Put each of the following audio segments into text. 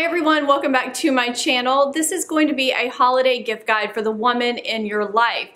Hi everyone, welcome back to my channel. This is going to be a holiday gift guide for the woman in your life.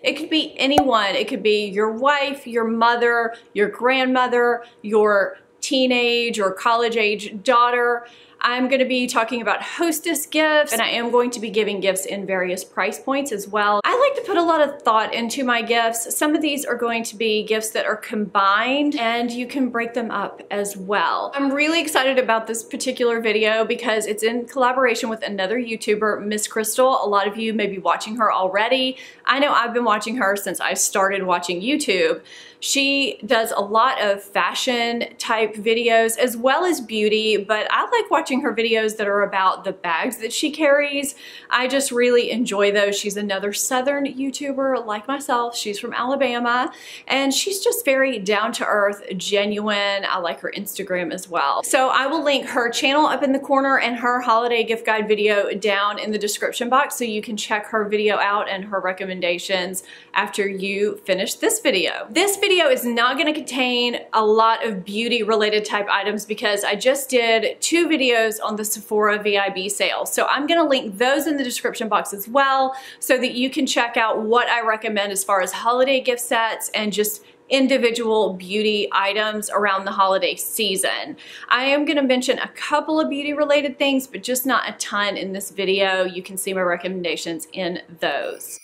It could be anyone. It could be your wife, your mother, your grandmother, your teenage or college age daughter. I'm going to be talking about Hostess gifts, and I am going to be giving gifts in various price points as well. I like to put a lot of thought into my gifts. Some of these are going to be gifts that are combined, and you can break them up as well. I'm really excited about this particular video because it's in collaboration with another YouTuber, Miss Crystal. A lot of you may be watching her already. I know I've been watching her since I started watching YouTube. She does a lot of fashion type videos as well as beauty, but I like watching her videos that are about the bags that she carries. I just really enjoy those. She's another Southern YouTuber like myself. She's from Alabama, and she's just very down to earth, genuine. I like her Instagram as well. So I will link her channel up in the corner and her holiday gift guide video down in the description box so you can check her video out and her recommendations after you finish this video. This video is not going to contain a lot of beauty related type items because I just did 2 videos on the Sephora VIB sale. So I'm going to link those in the description box as well so that you can check out what I recommend as far as holiday gift sets and just individual beauty items around the holiday season. I am going to mention a couple of beauty related things, but just not a ton in this video. You can see my recommendations in those.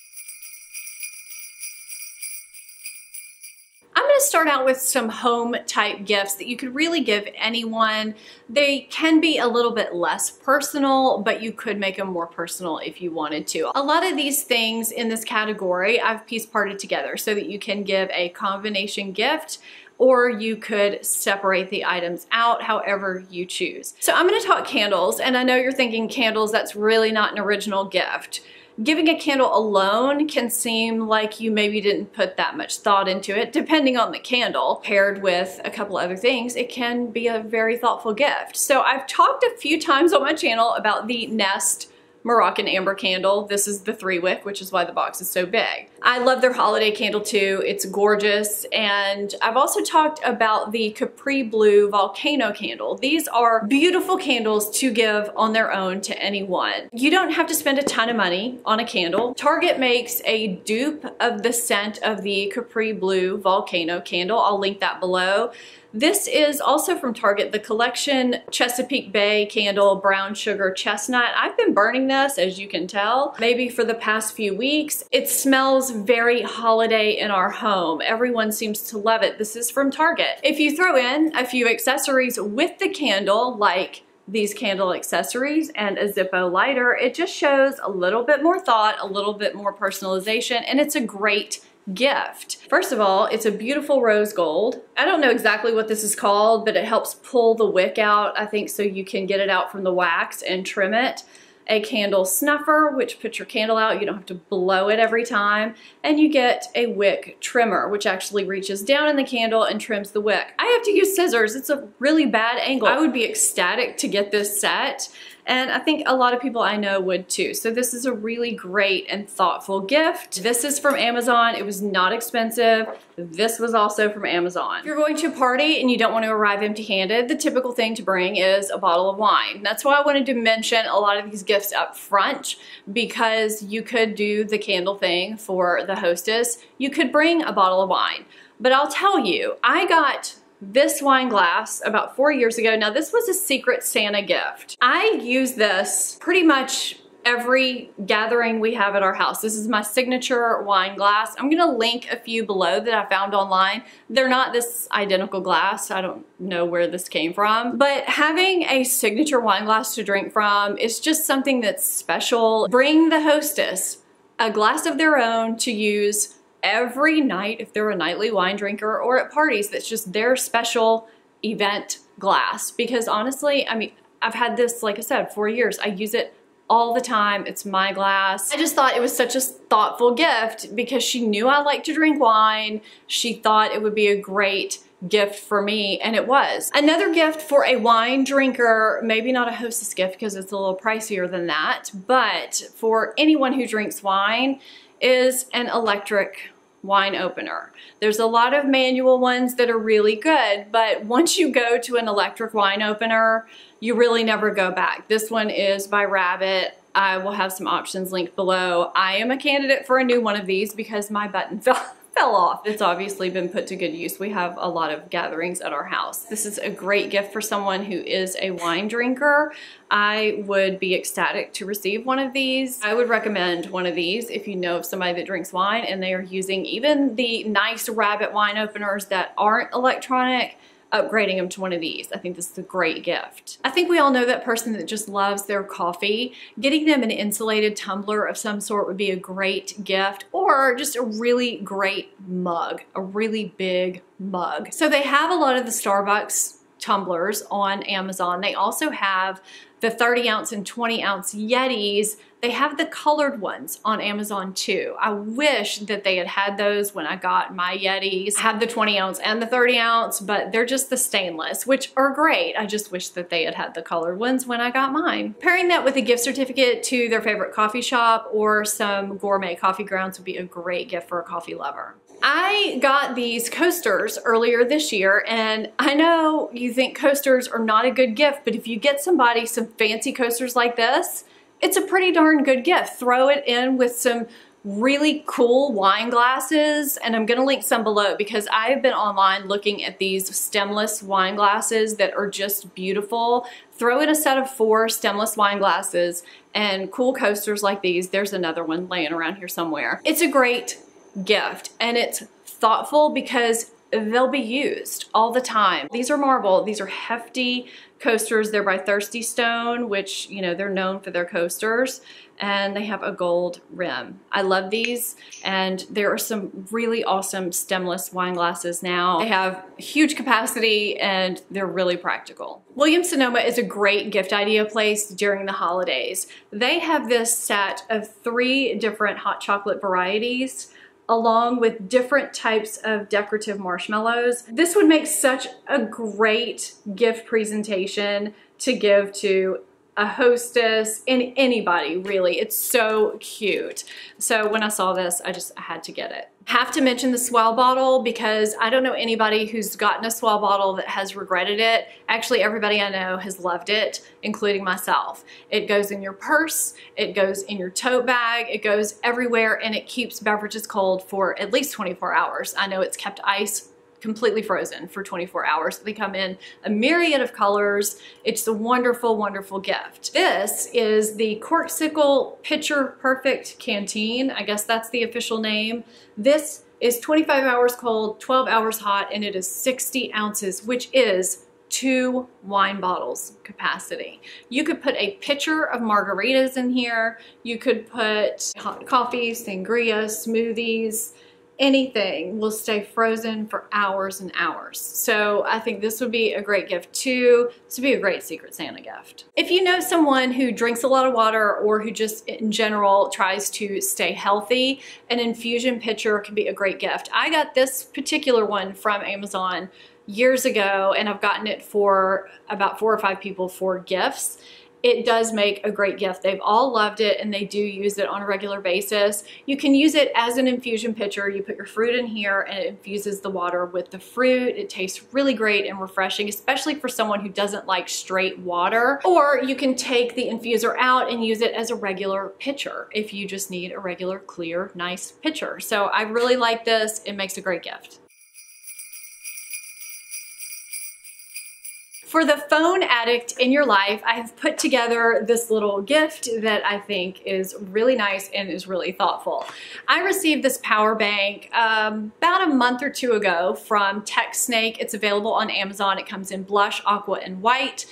I'm going to start out with some home type gifts that you could really give anyone. They can be a little bit less personal, but you could make them more personal if you wanted to. A lot of these things in this category I've piece parted together so that you can give a combination gift, or you could separate the items out however you choose. So I'm going to talk candles, and I know you're thinking candles, that's really not an original gift. Giving a candle alone can seem like you maybe didn't put that much thought into it. Depending on the candle, paired with a couple other things, it can be a very thoughtful gift. So I've talked a few times on my channel about the Nest Moroccan Amber candle. This is the 3-wick, which is why the box is so big. I love their holiday candle too. It's gorgeous. And I've also talked about the Capri Blue Volcano candle. These are beautiful candles to give on their own to anyone. You don't have to spend a ton of money on a candle. Target makes a dupe of the scent of the Capri Blue Volcano candle. I'll link that below. This is also from Target, the Collection Chesapeake Bay Candle Brown Sugar Chestnut. I've been burning this, as you can tell, maybe for the past few weeks. It smells very holiday in our home. Everyone seems to love it. This is from Target. If you throw in a few accessories with the candle, like these candle accessories and a Zippo lighter, it just shows a little bit more thought, a little bit more personalization, and it's a great gift. First of all, it's a beautiful rose gold. I don't know exactly what this is called, but it helps pull the wick out, I think, so you can get it out from the wax and trim it. A candle snuffer, which puts your candle out. You don't have to blow it every time. And you get a wick trimmer, which actually reaches down in the candle and trims the wick. I have to use scissors. It's a really bad angle. I would be ecstatic to get this set, and I think a lot of people I know would too. So this is a really great and thoughtful gift. This is from Amazon. It was not expensive. This was also from Amazon. If you're going to a party and you don't want to arrive empty-handed, the typical thing to bring is a bottle of wine. That's why I wanted to mention a lot of these gifts up front, because you could do the candle thing for the Hostess. You could bring a bottle of wine. But I'll tell you, I got this wine glass about 4 years ago. Now, this was a Secret Santa gift. I use this pretty much every gathering we have at our house. This is my signature wine glass. I'm gonna link a few below that I found online. They're not this identical glass. I don't know where this came from, but having a signature wine glass to drink from is just something that's special. Bring the Hostess a glass of their own to use every night if they're a nightly wine drinker, or at parties. That's just their special event glass. Because honestly, I mean, I've had this, like I said, 4 years. I use it all the time. It's my glass. I just thought it was such a thoughtful gift because she knew I like to drink wine. She thought it would be a great gift for me, and it was. Another gift for a wine drinker, maybe not a Hostess gift because it's a little pricier than that, but for anyone who drinks wine, is an electric wine opener. There's a lot of manual ones that are really good, but once you go to an electric wine opener, you really never go back. This one is by Rabbit. I will have some options linked below. I am a candidate for a new one of these because my button fell off. It's obviously been put to good use. We have a lot of gatherings at our house. This is a great gift for someone who is a wine drinker. I would be ecstatic to receive one of these. I would recommend one of these if you know of somebody that drinks wine and they are using even the nice Rabbit wine openers that aren't electronic. Upgrading them to one of these. I think this is a great gift. I think we all know that person that just loves their coffee. Getting them an insulated tumbler of some sort would be a great gift, or just a really great mug, a really big mug. So they have a lot of the Starbucks tumblers on Amazon. They also have the 30 ounce and 20 ounce Yetis. They have the colored ones on Amazon too. I wish that they had had those when I got my Yetis. I have the 20 ounce and the 30 ounce, but they're just the stainless, which are great. I just wish that they had had the colored ones when I got mine. Pairing that with a gift certificate to their favorite coffee shop or some gourmet coffee grounds would be a great gift for a coffee lover. I got these coasters earlier this year, and I know you think coasters are not a good gift, but if you get somebody some fancy coasters like this, it's a pretty darn good gift. Throw it in with some really cool wine glasses, and I'm gonna link some below because I've been online looking at these stemless wine glasses that are just beautiful. Throw in a set of 4 stemless wine glasses and cool coasters like these. There's another one laying around here somewhere. It's a great gift, and it's thoughtful because they'll be used all the time. These are marble. These are hefty coasters. They're by Thirsty Stone, which, you know, they're known for their coasters, and they have a gold rim. I love these, and there are some really awesome stemless wine glasses now. They have huge capacity, and they're really practical. Williams-Sonoma is a great gift idea place during the holidays. They have this set of 3 different hot chocolate varieties along with different types of decorative marshmallows. This would make such a great gift presentation to give to a hostess and anybody, really. It's so cute. So when I saw this, I had to get it. Have to mention the Swell bottle because I don't know anybody who's gotten a Swell bottle that has regretted it. Actually, everybody I know has loved it, including myself. It goes in your purse, it goes in your tote bag, it goes everywhere, and it keeps beverages cold for at least 24 hours. I know it's kept ice completely frozen for 24 hours. They come in a myriad of colors. It's a wonderful, wonderful gift. This is the Corksicle Pitcher Perfect Canteen. I guess that's the official name. This is 25 hours cold, 12 hours hot, and it is 60 ounces, which is 2 wine bottles capacity. You could put a pitcher of margaritas in here. You could put hot coffee, sangria, smoothies, anything will stay frozen for hours and hours. So I think this would be a great gift too. This would be a great Secret Santa gift. If you know someone who drinks a lot of water or who just in general tries to stay healthy, an infusion pitcher can be a great gift. I got this particular one from Amazon years ago, and I've gotten it for about 4 or 5 people for gifts. It does make a great gift. They've all loved it, and they do use it on a regular basis. You can use it as an infusion pitcher. You put your fruit in here and it infuses the water with the fruit. It tastes really great and refreshing, especially for someone who doesn't like straight water. Or you can take the infuser out and use it as a regular pitcher if you just need a regular, clear, nice pitcher. So I really like this. It makes a great gift. For the phone addict in your life, I have put together this little gift that I think is really nice and is really thoughtful. I received this power bank about a month or 2 ago from TechSnake. It's available on Amazon. It comes in blush, aqua, and white.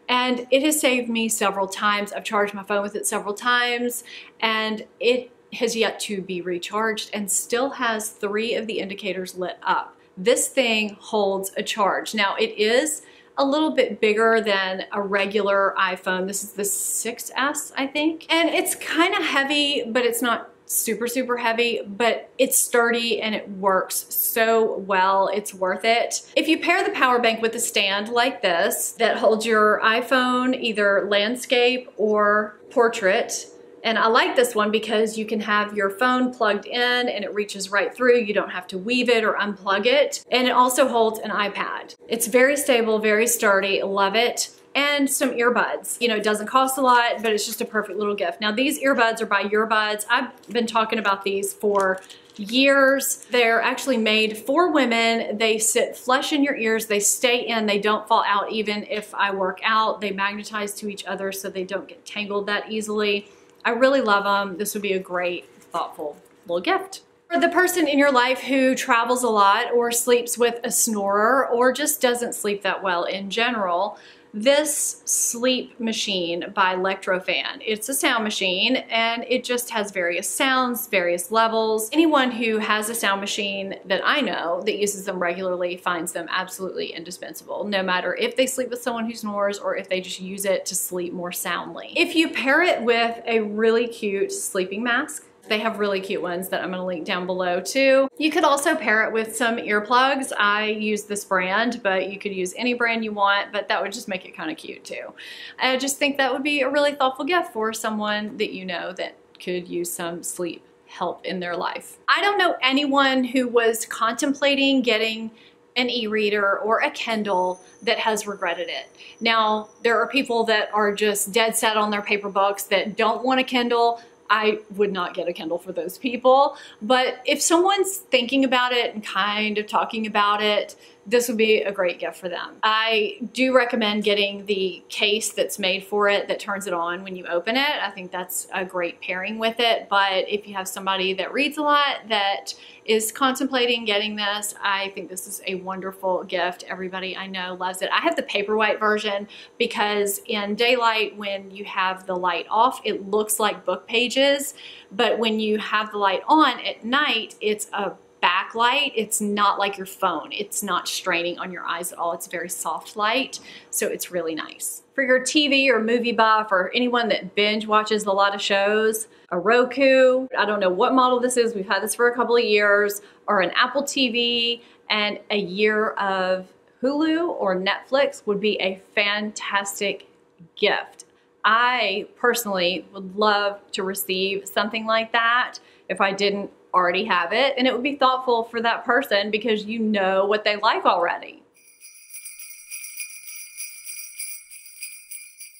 And it has saved me several times. I've charged my phone with it several times, and it has yet to be recharged and still has 3 of the indicators lit up. This thing holds a charge. Now it is a little bit bigger than a regular iPhone. This is the 6S, I think. And it's kind of heavy, but it's not super, super heavy, but it's sturdy and it works so well. It's worth it. If you pair the power bank with a stand like this that holds your iPhone, either landscape or portrait, And I like this one because you can have your phone plugged in and it reaches right through. You don't have to weave it or unplug it. And it also holds an iPad. It's very stable, very sturdy, love it. And some earbuds. You know, it doesn't cost a lot, but it's just a perfect little gift. Now these earbuds are by Earbuds. I've been talking about these for years. They're actually made for women. They sit flush in your ears. They stay in. They don't fall out even if I work out. They magnetize to each other so they don't get tangled that easily. I really love them. This would be a great, thoughtful little gift. For the person in your life who travels a lot or sleeps with a snorer or just doesn't sleep that well in general, this sleep machine by Electrofan. It's a sound machine and it just has various sounds, various levels. Anyone who has a sound machine that I know that uses them regularly finds them absolutely indispensable, no matter if they sleep with someone who snores or if they just use it to sleep more soundly. If you pair it with a really cute sleeping mask, they have really cute ones that I'm gonna link down below too. You could also pair it with some earplugs. I use this brand, but you could use any brand you want, but that would just make it kind of cute too. I just think that would be a really thoughtful gift for someone that you know that could use some sleep help in their life. I don't know anyone who was contemplating getting an e-reader or a Kindle that has regretted it. Now, there are people that are just dead set on their paper books that don't want a Kindle. I would not get a Kindle for those people, but if someone's thinking about it and kind of talking about it, this would be a great gift for them. I do recommend getting the case that's made for it that turns it on when you open it. I think that's a great pairing with it, but if you have somebody that reads a lot that is contemplating getting this, I think this is a wonderful gift. Everybody I know loves it. I have the Paperwhite version because in daylight, when you have the light off, it looks like book pages, but when you have the light on at night, it's a backlight. It's not like your phone. It's not straining on your eyes at all. It's very soft light, so it's really nice. For your TV or movie buff or anyone that binge watches a lot of shows, a Roku, I don't know what model this is, we've had this for a couple of years, or an Apple TV, and a year of Hulu or Netflix would be a fantastic gift. I personally would love to receive something like that if I didn't already have it, and it would be thoughtful for that person because you know what they like already.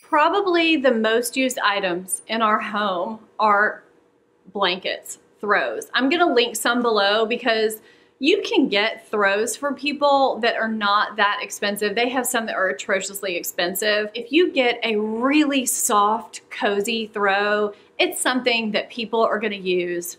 Probably the most used items in our home are blankets, throws. I'm gonna link some below because you can get throws for people that are not that expensive. They have some that are atrociously expensive. If you get a really soft, cozy throw, it's something that people are gonna use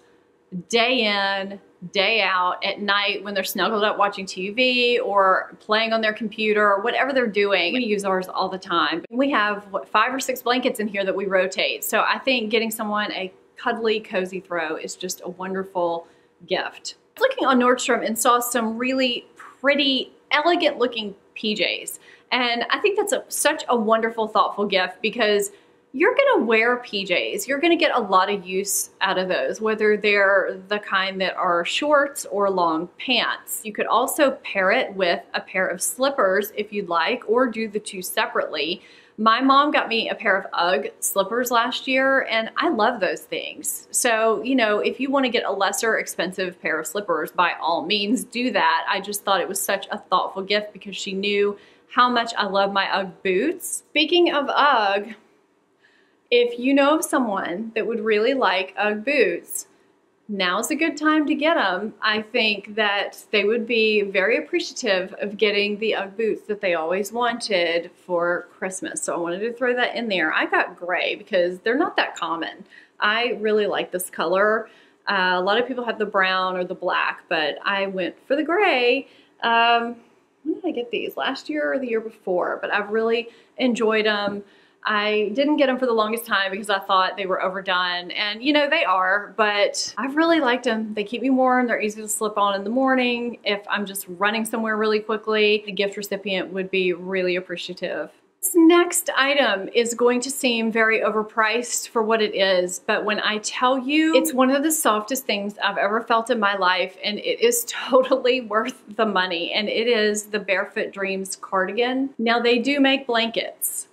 day in, day out, at night when they're snuggled up watching TV or playing on their computer or whatever they're doing. We use ours all the time. We have, what, 5 or 6 blankets in here that we rotate. So I think getting someone a cuddly, cozy throw is just a wonderful gift. I was looking on Nordstrom and saw some really pretty, elegant looking PJs. And I think that's such a wonderful, thoughtful gift because you're gonna wear PJs. You're gonna get a lot of use out of those, whether they're the kind that are shorts or long pants. You could also pair it with a pair of slippers if you'd like, or do the two separately. My mom got me a pair of UGG slippers last year, and I love those things. So, you know, if you wanna get a lesser expensive pair of slippers, by all means do that. I just thought it was such a thoughtful gift because she knew how much I love my UGG boots. Speaking of UGG, if you know of someone that would really like UGG boots, now's a good time to get them. I think that they would be very appreciative of getting the UGG boots that they always wanted for Christmas. So I wanted to throw that in there. I got gray because they're not that common. I really like this color. A lot of people have the brown or the black, but I went for the gray. When did I get these? Last year or the year before? But I've really enjoyed them. I didn't get them for the longest time because I thought they were overdone, and you know, they are, but I've really liked them. They keep me warm, they're easy to slip on in the morning. If I'm just running somewhere really quickly, the gift recipient would be really appreciative. This next item is going to seem very overpriced for what it is, but when I tell you, it's one of the softest things I've ever felt in my life, and it is totally worth the money, and it is the Barefoot Dreams cardigan. Now, they do make blankets,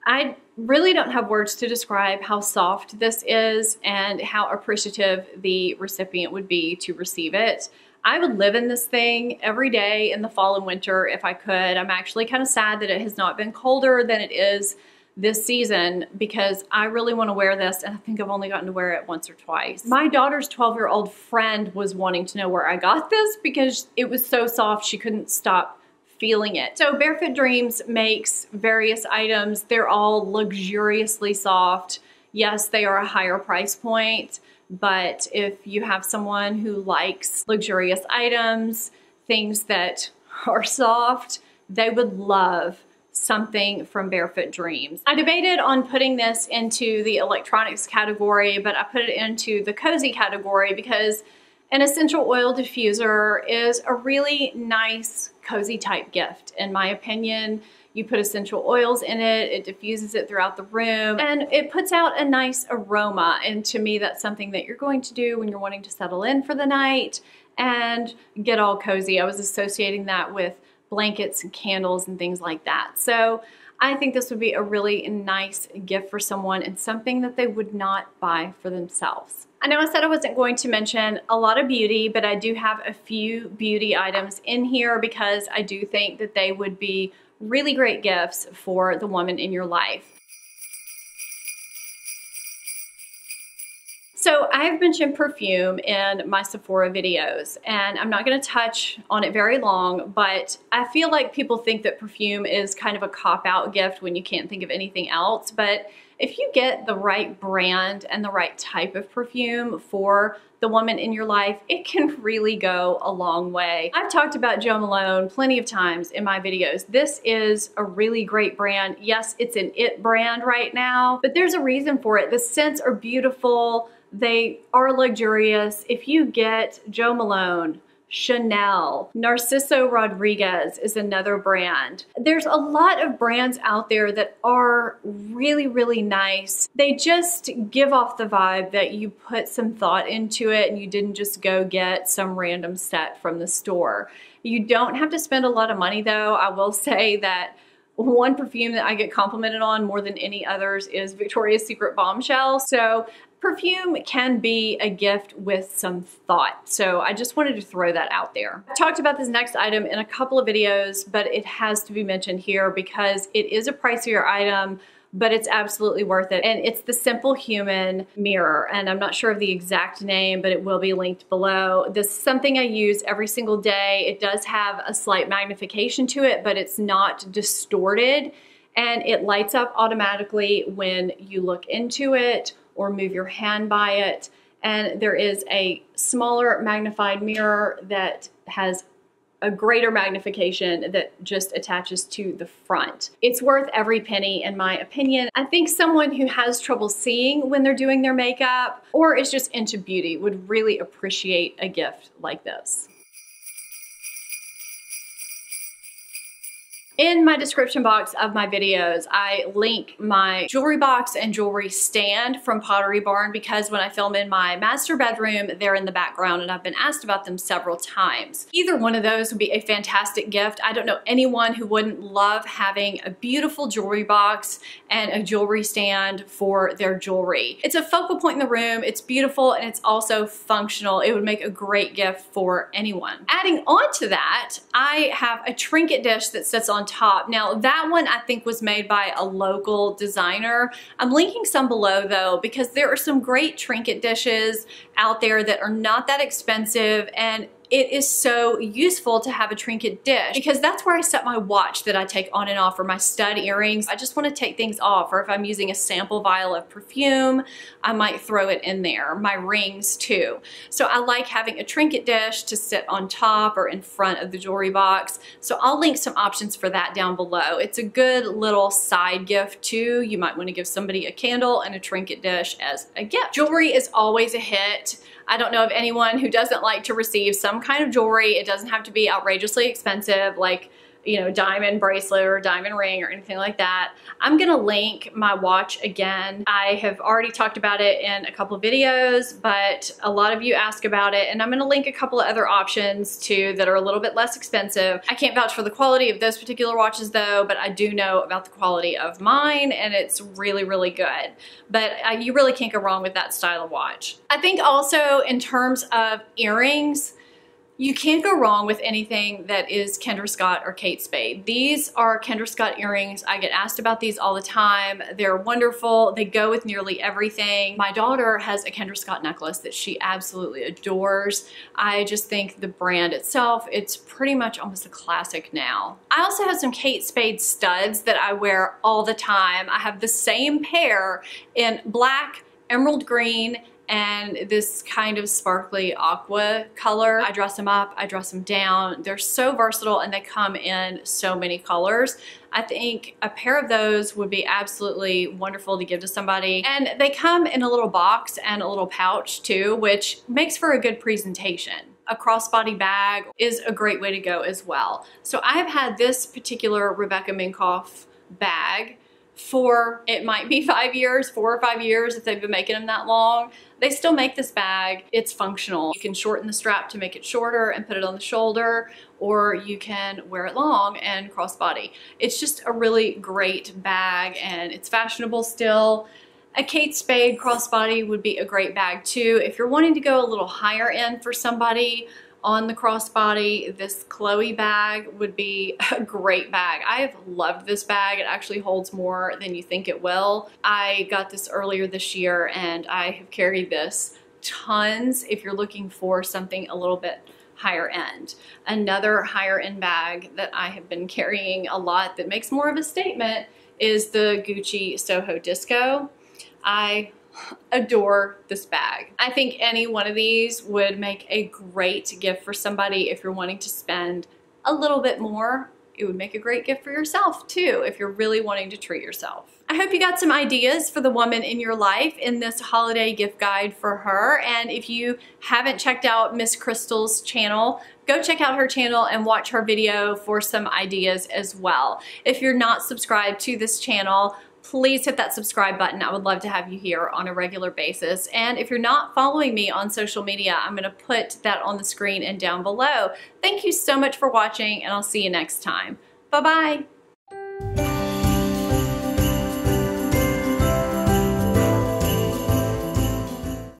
I really don't have words to describe how soft this is and how appreciative the recipient would be to receive it. I would live in this thing every day in the fall and winter if I could. I'm actually kind of sad that it has not been colder than it is this season because I really want to wear this, and I think I've only gotten to wear it once or twice. My daughter's 12-year-old friend was wanting to know where I got this because it was so soft she couldn't stop feeling it. So Barefoot Dreams makes various items. They're all luxuriously soft. Yes, they are a higher price point, but if you have someone who likes luxurious items, things that are soft, they would love something from Barefoot Dreams. I debated on putting this into the electronics category, but I put it into the cozy category because an essential oil diffuser is a really nice cozy type gift. In my opinion, you put essential oils in it, it diffuses it throughout the room, and it puts out a nice aroma. And to me, that's something that you're going to do when you're wanting to settle in for the night and get all cozy. I was associating that with blankets and candles and things like that. So I think this would be a really nice gift for someone and something that they would not buy for themselves. I know I said I wasn't going to mention a lot of beauty, but I do have a few beauty items in here because I do think that they would be really great gifts for the woman in your life. So I've mentioned perfume in my Sephora videos, and I'm not going to touch on it very long, but I feel like people think that perfume is kind of a cop-out gift when you can't think of anything else. But if you get the right brand and the right type of perfume for the woman in your life, it can really go a long way. I've talked about Jo Malone plenty of times in my videos. This is a really great brand. Yes, it's an it brand right now, but there's a reason for it. The scents are beautiful. They are luxurious. If you get Jo Malone, Chanel, Narciso Rodriguez is another brand. There's a lot of brands out there that are really, really nice. They just give off the vibe that you put some thought into it and you didn't just go get some random set from the store. You don't have to spend a lot of money though. I will say that one perfume that I get complimented on more than any others is Victoria's Secret Bombshell. So perfume can be a gift with some thought. So I just wanted to throw that out there. I talked about this next item in a couple of videos, but it has to be mentioned here because it is a pricier item, but it's absolutely worth it. And it's the Simple Human mirror. And I'm not sure of the exact name, but it will be linked below. This is something I use every single day. It does have a slight magnification to it, but it's not distorted. And it lights up automatically when you look into it or move your hand by it. And there is a smaller magnified mirror that has a greater magnification that just attaches to the front. It's worth every penny in my opinion. I think someone who has trouble seeing when they're doing their makeup or is just into beauty would really appreciate a gift like this. In my description box of my videos, I link my jewelry box and jewelry stand from Pottery Barn because when I film in my master bedroom, they're in the background and I've been asked about them several times. Either one of those would be a fantastic gift. I don't know anyone who wouldn't love having a beautiful jewelry box and a jewelry stand for their jewelry. It's a focal point in the room, it's beautiful, and it's also functional. It would make a great gift for anyone. Adding on to that, I have a trinket dish that sits on top. Now that one I think was made by a local designer. I'm linking some below though because there are some great trinket dishes out there that are not that expensive, and it is so useful to have a trinket dish because that's where I set my watch that I take on and off, or my stud earrings. I just want to take things off, or if I'm using a sample vial of perfume, I might throw it in there. My rings too. So I like having a trinket dish to sit on top or in front of the jewelry box. So I'll link some options for that down below. It's a good little side gift too. You might want to give somebody a candle and a trinket dish as a gift. Jewelry is always a hit. I don't know of anyone who doesn't like to receive some kind of jewelry. It doesn't have to be outrageously expensive like you know, diamond bracelet or diamond ring or anything like that. I'm gonna link my watch again. I have already talked about it in a couple of videos, but a lot of you ask about it, and I'm gonna link a couple of other options too that are a little bit less expensive. I can't vouch for the quality of those particular watches though, but I do know about the quality of mine, and it's really, really good. But you really can't go wrong with that style of watch. I think also in terms of earrings, you can't go wrong with anything that is Kendra Scott or Kate Spade. These are Kendra Scott earrings. I get asked about these all the time. They're wonderful. They go with nearly everything. My daughter has a Kendra Scott necklace that she absolutely adores. I just think the brand itself, it's pretty much almost a classic now. I also have some Kate Spade studs that I wear all the time. I have the same pair in black, emerald green, and this kind of sparkly aqua color. I dress them up, I dress them down. They're so versatile and they come in so many colors. I think a pair of those would be absolutely wonderful to give to somebody. And they come in a little box and a little pouch too, which makes for a good presentation. A crossbody bag is a great way to go as well. So I have had this particular Rebecca Minkoff bag for, it might be 5 years, 4 or 5 years if they've been making them that long. They still make this bag. It's functional. You can shorten the strap to make it shorter and put it on the shoulder, or you can wear it long and crossbody. It's just a really great bag and it's fashionable still. A Kate Spade crossbody would be a great bag too. If you're wanting to go a little higher end for somebody on the crossbody, this Chloe bag would be a great bag. I have loved this bag. It actually holds more than you think it will. I got this earlier this year and I have carried this tons if you're looking for something a little bit higher end. Another higher end bag that I have been carrying a lot that makes more of a statement is the Gucci Soho Disco. I adore this bag. I think any one of these would make a great gift for somebody if you're wanting to spend a little bit more. It would make a great gift for yourself too if you're really wanting to treat yourself. I hope you got some ideas for the woman in your life in this holiday gift guide for her. And if you haven't checked out Miss Crystal's channel, go check out her channel and watch her video for some ideas as well. If you're not subscribed to this channel, please hit that subscribe button. I would love to have you here on a regular basis. And if you're not following me on social media, I'm gonna put that on the screen and down below. Thank you so much for watching, and I'll see you next time. Bye-bye.